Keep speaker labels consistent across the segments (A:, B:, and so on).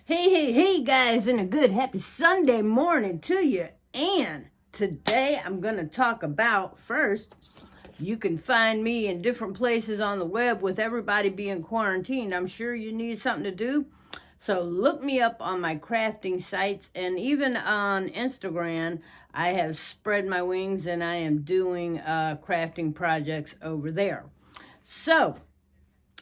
A: Hey, guys, and a good happy Sunday morning to you. And today I'm going to talk about first, you can find me in different places on the web with everybody being quarantined. I'm sure you need something to do. So look me up on my crafting sites, and even on Instagram, I have spread my wings and I am doing crafting projects over there. So,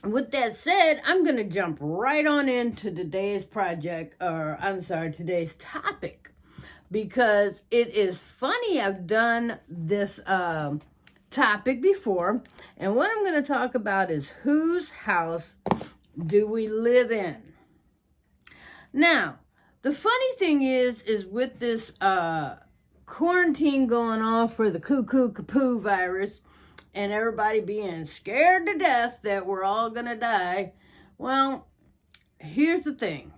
A: with that said, I'm going to jump right on into today's today's topic, because it is funny. I've done this topic before, and what I'm going to talk about is whose house do we live in? Now, the funny thing is with this quarantine going on for the cuckoo kapoo virus, and everybody being scared to death that we're all going to die. Well, here's the thing.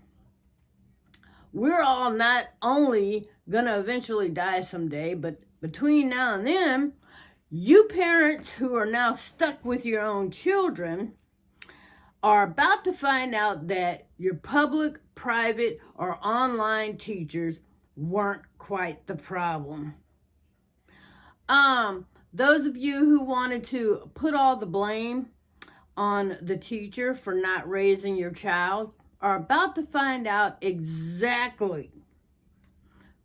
A: We're all not only going to eventually die someday, but between now and then, you parents who are now stuck with your own children are about to find out that your public, private, or online teachers weren't quite the problem. Those of you who wanted to put all the blame on the teacher for not raising your child are about to find out exactly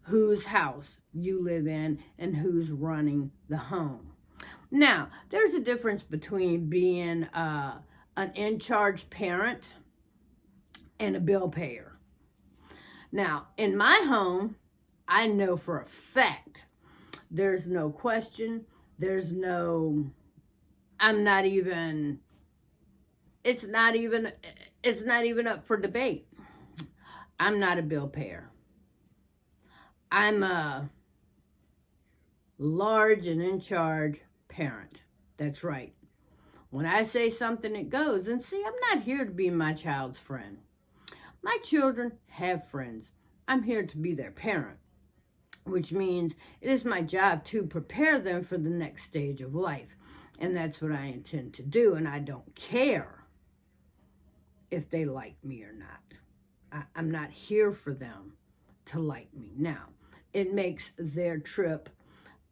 A: whose house you live in and who's running the home. Now, there's a difference between being an in-charge parent and a bill payer. Now, in my home, I know for a fact there's no question. It's not even up for debate. I'm not a bill payer. I'm a large and in charge parent. That's right. When I say something, it goes. And see, I'm not here to be my child's friend. My children have friends. I'm here to be their parent, which means it is my job to prepare them for the next stage of life. And that's what I intend to do. And I don't care if they like me or not. I'm not here for them to like me. Now, it makes their trip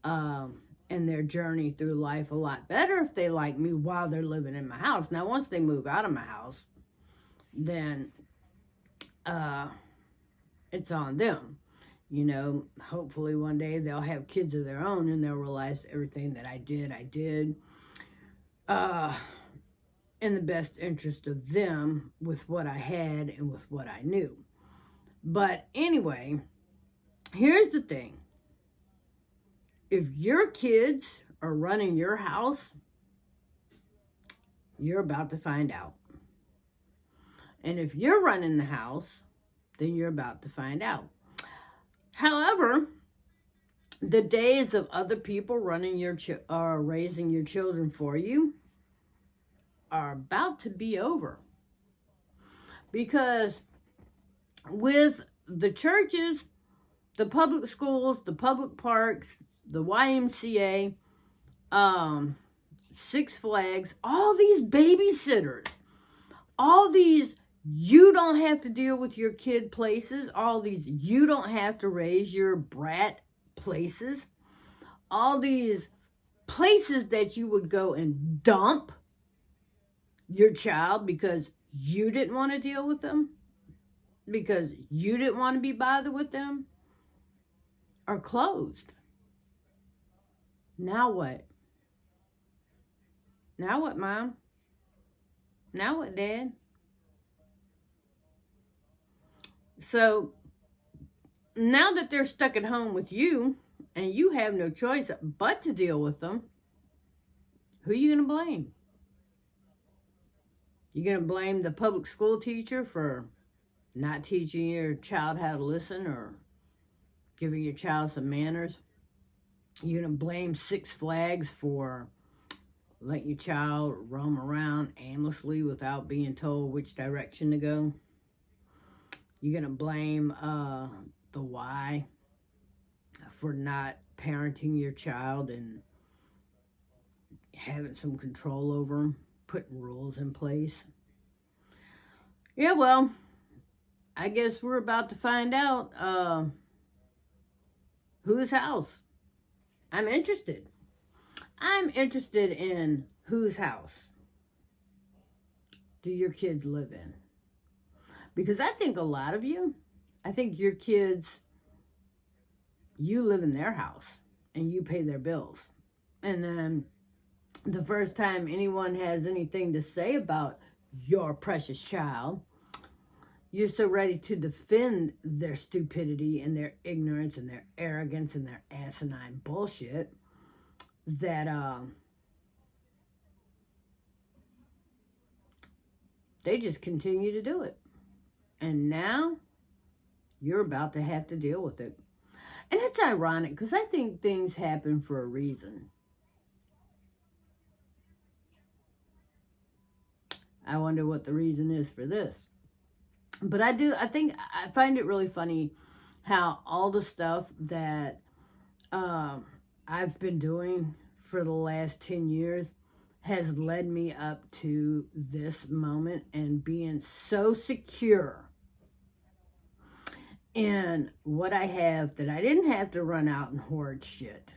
A: and their journey through life a lot better if they like me while they're living in my house. Now, once they move out of my house, then it's on them. You know, hopefully one day they'll have kids of their own and they'll realize everything that I did in the best interest of them with what I had and with what I knew. But anyway, here's the thing. If your kids are running your house, you're about to find out. And if you're running the house, then you're about to find out. However, the days of other people running raising your children for you are about to be over. Because with the churches, the public schools, the public parks, the YMCA, Six Flags, all these babysitters, all these you don't have to deal with your kid places, all these you don't have to raise your brat places, all these places that you would go and dump your child because you didn't want to deal with them, because you didn't want to be bothered with them, are closed. Now what? Now what, Mom? Now what, Dad? So now that they're stuck at home with you and you have no choice but to deal with them, who are you going to blame? You going to blame the public school teacher for not teaching your child how to listen or giving your child some manners? You're going to blame Six Flags for letting your child roam around aimlessly without being told which direction to go? You're going to blame the Y for not parenting your child and having some control over them, putting rules in place? Yeah, well, I guess we're about to find out whose house. I'm interested. I'm interested in whose house do your kids live in? Because I think a lot of you, I think your kids, you live in their house and you pay their bills. And then the first time anyone has anything to say about your precious child, you're so ready to defend their stupidity and their ignorance and their arrogance and their asinine bullshit that they just continue to do it. And now you're about to have to deal with it. And it's ironic because I think things happen for a reason. I wonder what the reason is for this. But I find it really funny how all the stuff that I've been doing for the last 10 years has led me up to this moment and being so secure in what I have that I didn't have to run out and hoard shit.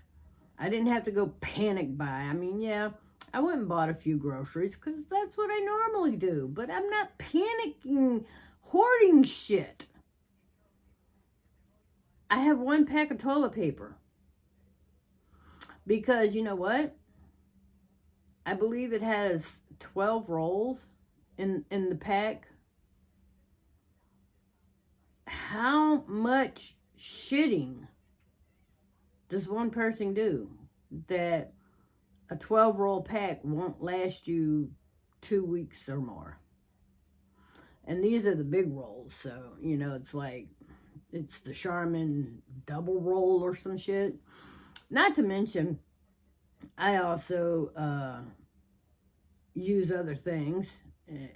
A: I didn't have to go panic buy. I mean, yeah, I went and bought a few groceries because that's what I normally do. But I'm not panicking, hoarding shit. I have 1 pack of toilet paper. Because you know what? I believe it has 12 rolls in the pack. How much shitting does one person do that a 12-roll pack won't last you 2 weeks or more? And these are the big rolls, so, you know, it's like, it's the Charmin double roll or some shit. Not to mention, I also use other things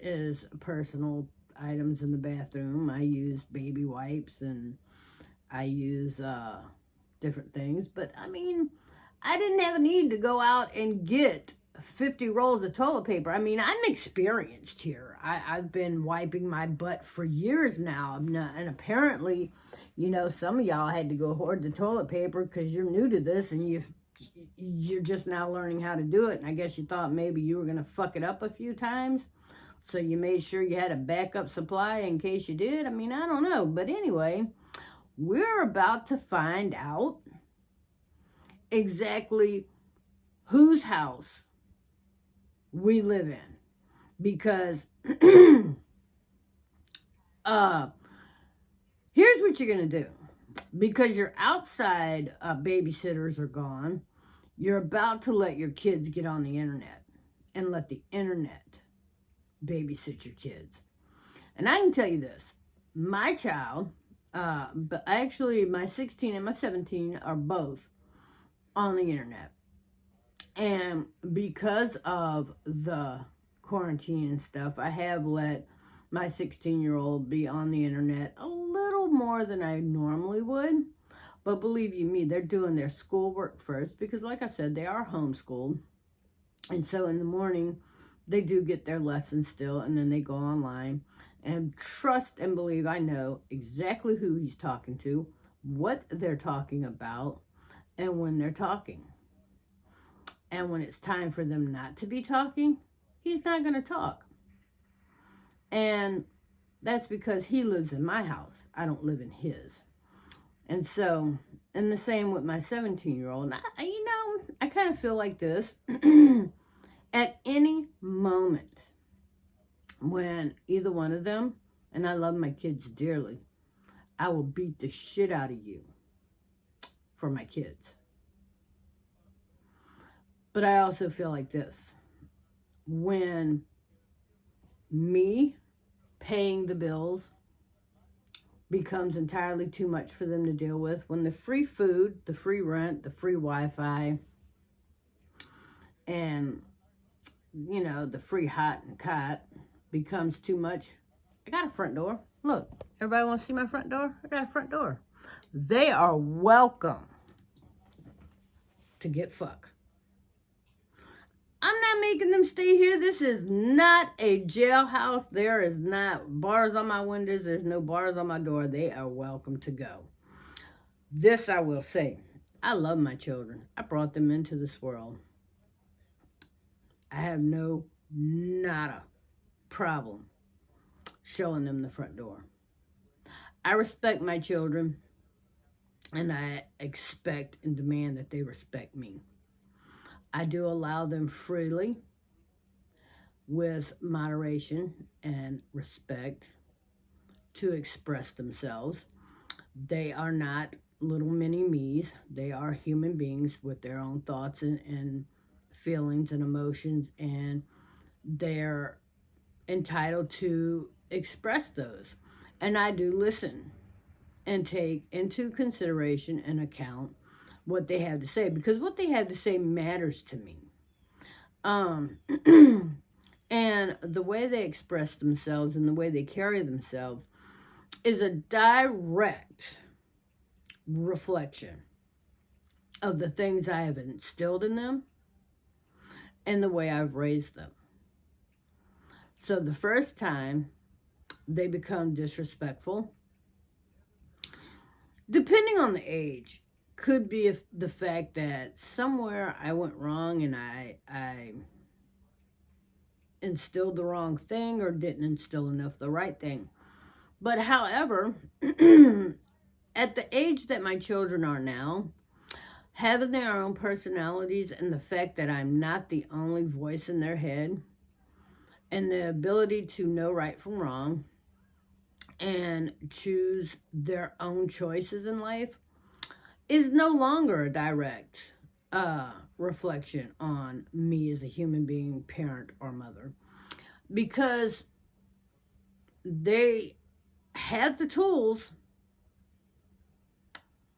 A: as personal items in the bathroom. I use baby wipes and I use different things. But, I mean, I didn't have a need to go out and get 50 rolls of toilet paper. I mean, I'm experienced here. I've been wiping my butt for years now. And apparently, you know, some of y'all had to go hoard the toilet paper because you're new to this and you're just now learning how to do it. And I guess you thought maybe you were going to fuck it up a few times. So you made sure you had a backup supply in case you did. I mean, I don't know. But anyway, we're about to find out exactly whose house we live in. Because here's what you're going to do. Because your outside babysitters are gone, you're about to let your kids get on the internet and let the internet babysit your kids. And I can tell you this, my child, but actually my 16 and my 17 are both on the internet. And because of the quarantine and stuff, I have let my 16-year-old be on the internet a little more than I normally would. But believe you me, they're doing their schoolwork first because, like I said, they are homeschooled. And so in the morning, they do get their lessons still, and then they go online. And trust and believe I know exactly who he's talking to, what they're talking about, and when they're talking. And when it's time for them not to be talking, he's not going to talk. And that's because he lives in my house. I don't live in his. And so, and the same with my 17-year-old. I kind of feel like this. At any moment when either one of them, and I love my kids dearly, I will beat the shit out of you for my kids. But I also feel like this. When me paying the bills becomes entirely too much for them to deal with, when the free food, the free rent, the free Wi-Fi, and, you know, the free hot and cot becomes too much, I got a front door. Look, everybody want to see my front door? I got a front door. They are welcome to get fucked. I'm not not making them stay here. This is not a jailhouse. There is not bars on my windows. There's no bars on my door. They are welcome to go. This I will say. I love my children. I brought them into this world. I have nada problem showing them the front door. I respect my children, and I expect and demand that they respect me. I do allow them freely, with moderation and respect, to express themselves. They are not little mini me's. They are human beings with their own thoughts and feelings and emotions, and they're entitled to express those. And I do listen and take into consideration and account what they have to say, because what they have to say matters to me. And the way they express themselves and the way they carry themselves is a direct reflection of the things I have instilled in them and the way I've raised them. So the first time they become disrespectful, depending on the age, could be the fact that somewhere I went wrong and I instilled the wrong thing or didn't instill enough the right thing. But however, at the age that my children are now, having their own personalities and the fact that I'm not the only voice in their head, and the ability to know right from wrong and choose their own choices in life, is no longer a direct reflection on me as a human being, parent, or mother, because they have the tools.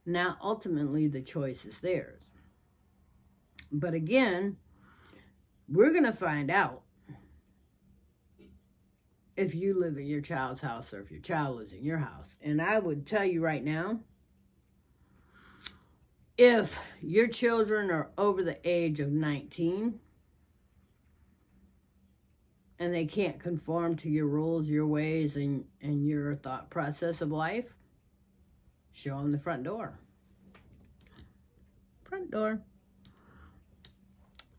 A: Now, ultimately, the choice is theirs. But again, we're going to find out if you live in your child's house or if your child lives in your house. And I would tell you right now, if your children are over the age of 19 and they can't conform to your rules, your ways, and your thought process of life, show them the front door. Front door.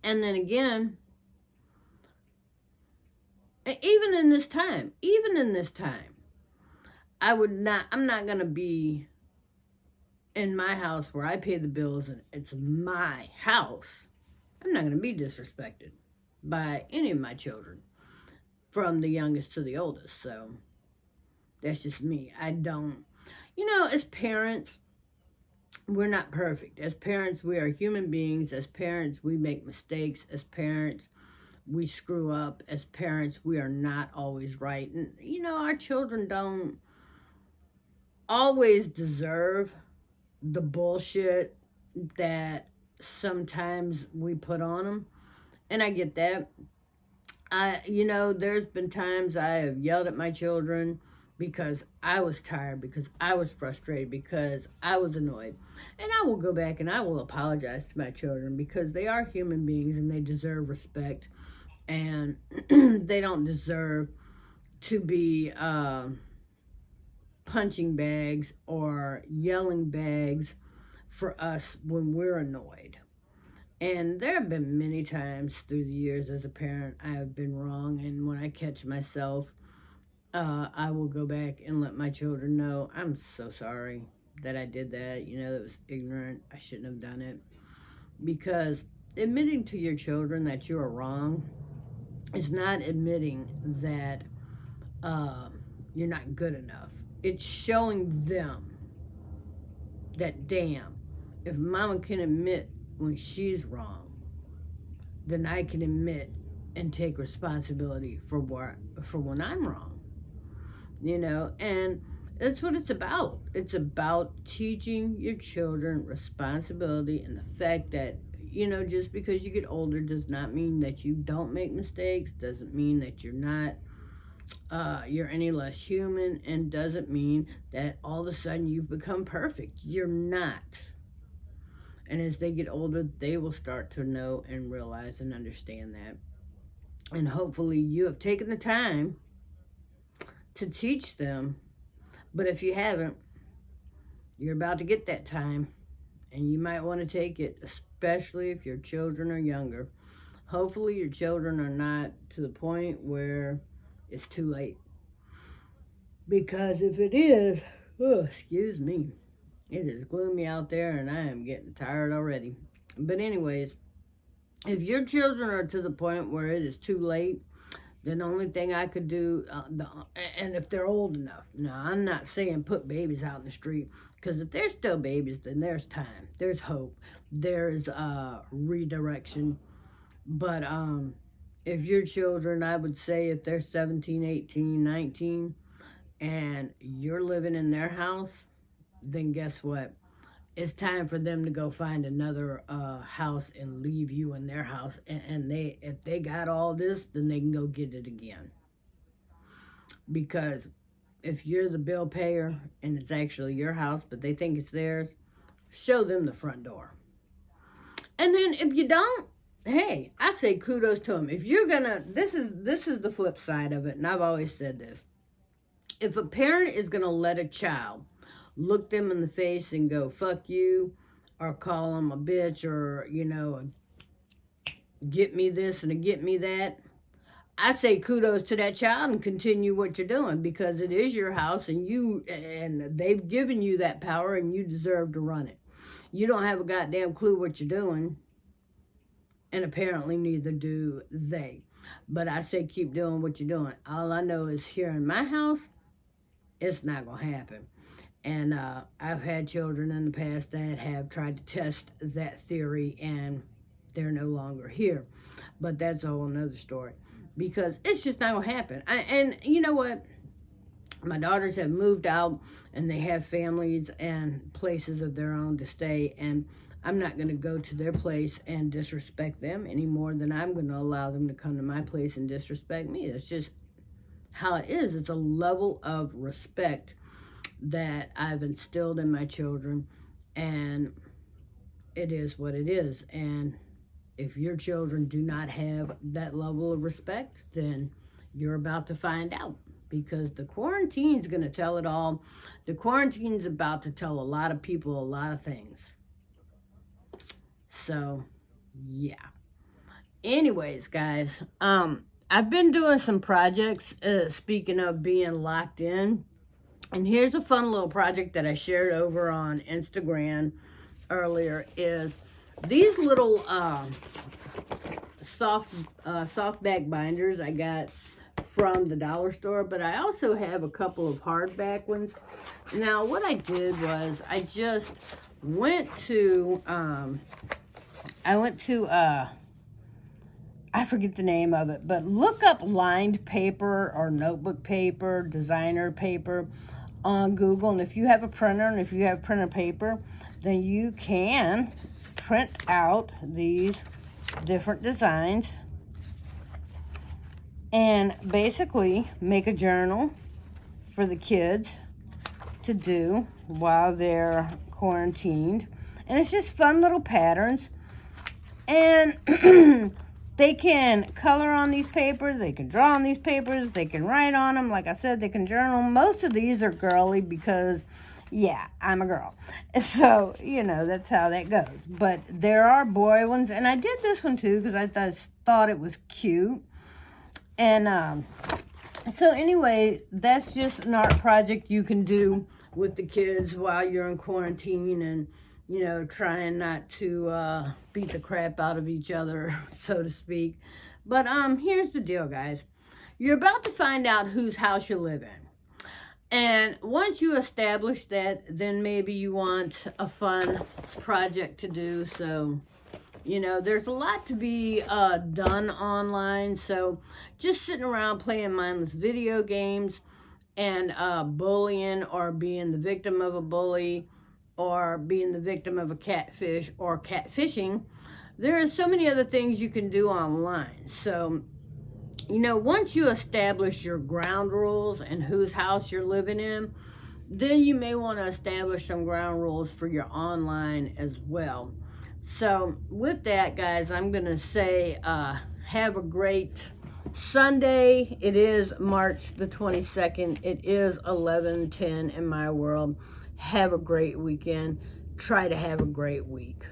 A: And then again, even in this time, I'm not going to be in my house where I pay the bills and it's my house. I'm not going to be disrespected by any of my children, from the youngest to the oldest. So that's just me. I don't, as parents, we're not perfect. As parents, we are human beings. As parents, we make mistakes. As parents, we screw up. As parents, we are not always right. And, our children don't always deserve the bullshit that sometimes we put on them. And I get that. There's been times I have yelled at my children because I was tired, because I was frustrated, because I was annoyed. And I will go back and I will apologize to my children, because they are human beings and they deserve respect. And they don't deserve to be punching bags or yelling bags for us when we're annoyed. And there have been many times through the years as a parent I have been wrong, and when I catch myself, I will go back and let my children know, I'm so sorry that I did that. That was ignorant. I shouldn't have done it. Because admitting to your children that you are wrong is not admitting that you're not good enough. It's showing them that, damn, if mama can admit when she's wrong, then I can admit and take responsibility for when I'm wrong. And that's what it's about. It's about teaching your children responsibility, and the fact that, just because you get older does not mean that you don't make mistakes, doesn't mean that you're not, you're any less human, and doesn't mean that all of a sudden you've become perfect. You're not. And as they get older, they will start to know and realize and understand that. And hopefully you have taken the time to teach them. But if you haven't, you're about to get that time. And you might want to take it, especially if your children are younger. Hopefully your children are not to the point where it's too late. Because if it is, oh, excuse me, it is gloomy out there and I am getting tired already. But anyways, if your children are to the point where it is too late, then the only thing I could do, and if they're old enough, now I'm not saying put babies out in the street, because if they're still babies, then there's time, there's hope, there's redirection. But if your children, I would say if they're 17, 18, 19, and you're living in their house, then guess what? It's time for them to go find another house and leave you in their house. And if they got all this, then they can go get it again. Because if you're the bill payer and it's actually your house, but they think it's theirs, show them the front door. And then if you don't, hey, I say kudos to them. If you're gonna, this is the flip side of it, and I've always said this. If a parent is gonna let a child look them in the face and go, fuck you, or call them a bitch, or, you know, get me this and a get me that, I say kudos to that child and continue what you're doing, because it is your house and they've given you that power and you deserve to run it. You don't have a goddamn clue what you're doing, and apparently neither do they. But I say keep doing what you're doing. All I know is here in my house, it's not going to happen. And I've had children in the past that have tried to test that theory, and they're no longer here. But that's a whole nother story, because it's just not going to happen. And you know what? My daughters have moved out, and they have families and places of their own to stay, and I'm not going to go to their place and disrespect them any more than I'm going to allow them to come to my place and disrespect me. That's just how it is. It's a level of respect that I've instilled in my children, and it is what it is. And if your children do not have that level of respect, then you're about to find out, because the quarantine's going to tell it all. The quarantine's about to tell a lot of people a lot of things. So, yeah. Anyways, guys, I've been doing some projects, speaking of being locked in. And here's a fun little project that I shared over on Instagram earlier, is these little soft back binders I got from the dollar store, but I also have a couple of hardback ones. Now, what I did was I just went to, I forget the name of it, but look up lined paper or notebook paper, designer paper on Google. And if you have a printer and if you have printer paper, then you can print out these different designs and basically make a journal for the kids to do while they're quarantined. And it's just fun little patterns. And they can color on these papers, they can draw on these papers, they can write on them. Like I said, they can journal. Most of these are girly because, yeah, I'm a girl. So, you know, that's how that goes. But there are boy ones, and I did this one too because I thought it was cute. And so anyway, that's just an art project you can do with the kids while you're in quarantine, and you know, trying not to beat the crap out of each other, so to speak. But here's the deal, guys. You're about to find out whose house you live in. And once you establish that, then maybe you want a fun project to do. So, you know, there's a lot to be done online. So just sitting around playing mindless video games and bullying or being the victim of a bully, or being the victim of a catfish or catfishing, there are so many other things you can do online. So, you know, once you establish your ground rules and whose house you're living in, then you may want to establish some ground rules for your online as well. So with that, guys, I'm going to say have a great Sunday, it is March the 22nd. It is 11:10 in my world. Have a great weekend. Try to have a great week.